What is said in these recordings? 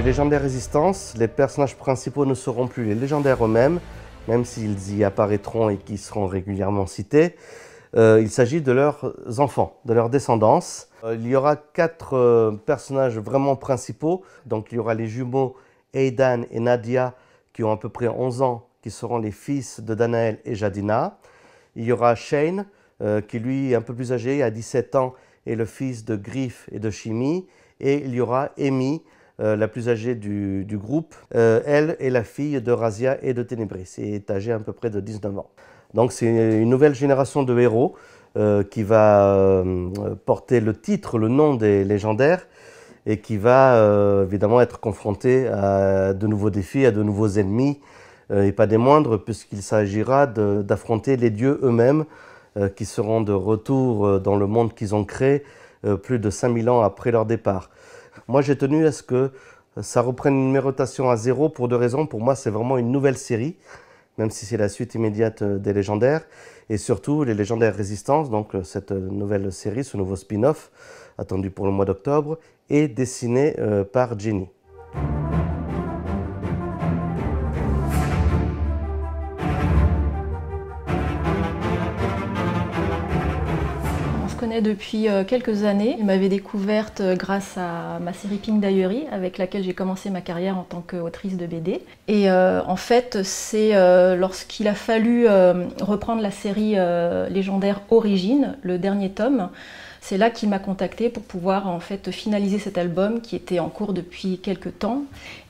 les légendaires Résistance, les personnages principaux ne seront plus les légendaires eux-mêmes, même s'ils y apparaîtront et qui seront régulièrement cités. Il s'agit de leurs enfants, de leur descendance. Il y aura 4 personnages vraiment principaux. Donc il y aura les jumeaux Aidan et Nadia qui ont à peu près 11 ans, qui seront les fils de Danaël et Jadina. Il y aura Shane qui lui est un peu plus âgé, à 17 ans, est le fils de Griff et de Shimi. Et il y aura Amy, la plus âgée du groupe. Elle est la fille de Razia et de Ténébris et est âgée à peu près de 19 ans. Donc c'est une nouvelle génération de héros qui va porter le titre, le nom des légendaires et qui va évidemment être confrontée à de nouveaux défis, à de nouveaux ennemis et pas des moindres, puisqu'il s'agira d'affronter les dieux eux-mêmes qui seront de retour dans le monde qu'ils ont créé plus de 5000 ans après leur départ. Moi j'ai tenu à ce que ça reprenne une numérotation à 0 pour 2 raisons. Pour moi c'est vraiment une nouvelle série, même si c'est la suite immédiate des légendaires, et surtout les légendaires Résistance, donc cette nouvelle série, ce nouveau spin-off, attendu pour le mois d'octobre, est dessiné par Jenny. Depuis quelques années. Il m'avait découverte grâce à ma série Pink Diary, avec laquelle j'ai commencé ma carrière en tant qu'autrice de BD. Et en fait, c'est lorsqu'il a fallu reprendre la série légendaire Origine, le dernier tome, c'est là qu'il m'a contactée pour pouvoir en fait finaliser cet album qui était en cours depuis quelques temps.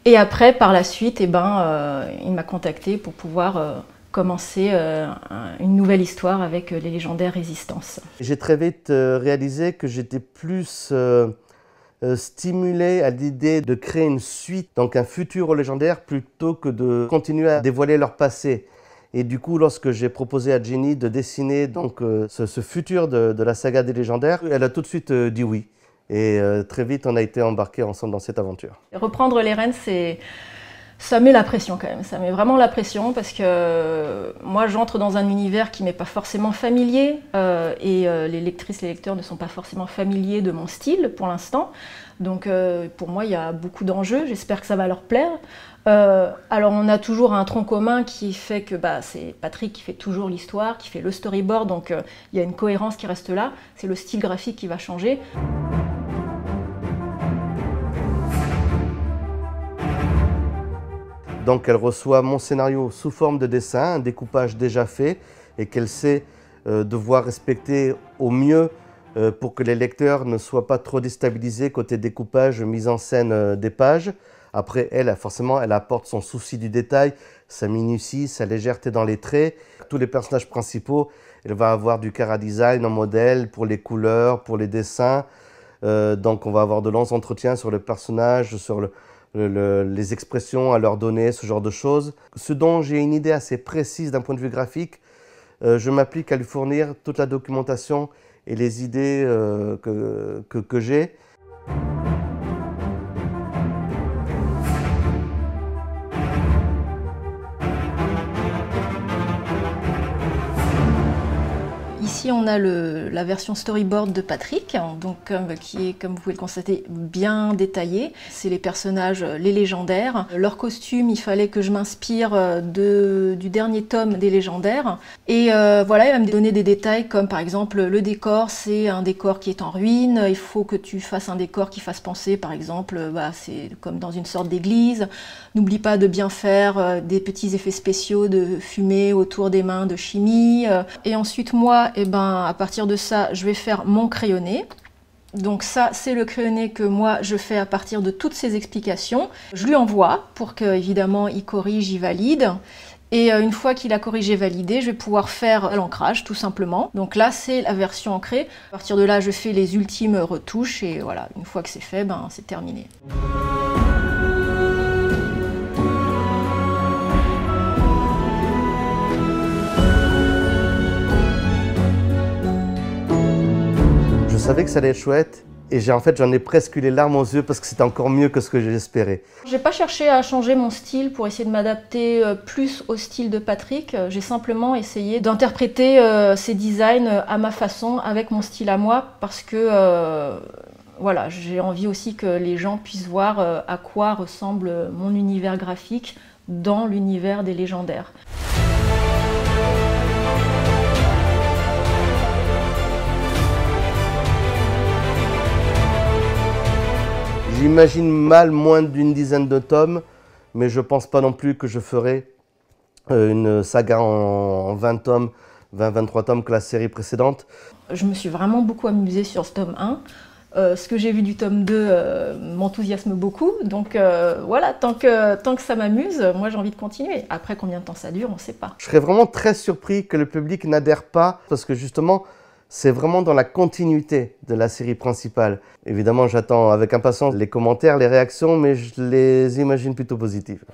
Et après, par la suite, il m'a contactée pour pouvoir commencer une nouvelle histoire avec les légendaires Résistance. J'ai très vite réalisé que j'étais plus stimulé à l'idée de créer une suite, donc un futur aux légendaires, plutôt que de continuer à dévoiler leur passé. Et du coup, lorsque j'ai proposé à Jenny de dessiner donc, ce futur de la saga des légendaires, elle a tout de suite dit oui. Et très vite, on a été embarqués ensemble dans cette aventure. Reprendre les rênes, ça met la pression quand même, ça met vraiment la pression parce que moi j'entre dans un univers qui m'est pas forcément familier et les lectrices et les lecteurs ne sont pas forcément familiers de mon style pour l'instant. Donc pour moi il y a beaucoup d'enjeux, j'espère que ça va leur plaire. Alors on a toujours un tronc commun qui fait que c'est Patrick qui fait toujours l'histoire, qui fait le storyboard, donc il y a une cohérence qui reste là, c'est le style graphique qui va changer. Donc elle reçoit mon scénario sous forme de dessin, un découpage déjà fait et qu'elle sait devoir respecter au mieux pour que les lecteurs ne soient pas trop déstabilisés côté découpage, mise en scène des pages. Après elle, forcément, elle apporte son souci du détail, sa minutie, sa légèreté dans les traits. Tous les personnages principaux, elle va avoir du chara-design en modèle pour les couleurs, pour les dessins. Donc on va avoir de longs entretiens sur le personnage, sur les expressions à leur donner, ce genre de choses. Ce dont j'ai une idée assez précise d'un point de vue graphique, je m'applique à lui fournir toute la documentation et les idées que j'ai. Ici, on a la version storyboard de Patrick, donc, qui est, comme vous pouvez le constater, bien détaillée. C'est les personnages, les légendaires. Leurs costumes, il fallait que je m'inspire du dernier tome des légendaires. Et voilà, il va me donner des détails comme par exemple le décor, c'est un décor qui est en ruine. Il faut que tu fasses un décor qui fasse penser, par exemple, c'est comme dans une sorte d'église. N'oublie pas de bien faire des petits effets spéciaux de fumée autour des mains de Chimie. Et ensuite, moi, à partir de ça, je vais faire mon crayonné. Donc ça, c'est le crayonné que moi, je fais à partir de toutes ces explications. Je lui envoie pour qu'évidemment, il corrige, il valide. Et une fois qu'il a corrigé, validé, je vais pouvoir faire l'ancrage, tout simplement. Donc là, c'est la version ancrée. À partir de là, je fais les ultimes retouches. Et voilà, une fois que c'est fait, c'est terminé. Je savais que ça allait être chouette et j'en ai presque eu les larmes aux yeux parce que c'était encore mieux que ce que j'espérais. J'ai pas cherché à changer mon style pour essayer de m'adapter plus au style de Patrick. J'ai simplement essayé d'interpréter ses designs à ma façon, avec mon style à moi, parce que Voilà, j'ai envie aussi que les gens puissent voir à quoi ressemble mon univers graphique dans l'univers des légendaires. J'imagine mal moins d'une dizaine de tomes, mais je pense pas non plus que je ferai une saga en 20 tomes, 20-23 tomes que la série précédente. Je me suis vraiment beaucoup amusée sur ce tome 1. Ce que j'ai vu du tome 2 m'enthousiasme beaucoup. Donc voilà, tant que ça m'amuse, moi j'ai envie de continuer. Après, combien de temps ça dure, on ne sait pas. Je serais vraiment très surpris que le public n'adhère pas, parce que justement, c'est vraiment dans la continuité de la série principale. Évidemment, j'attends avec impatience les commentaires, les réactions, mais je les imagine plutôt positives.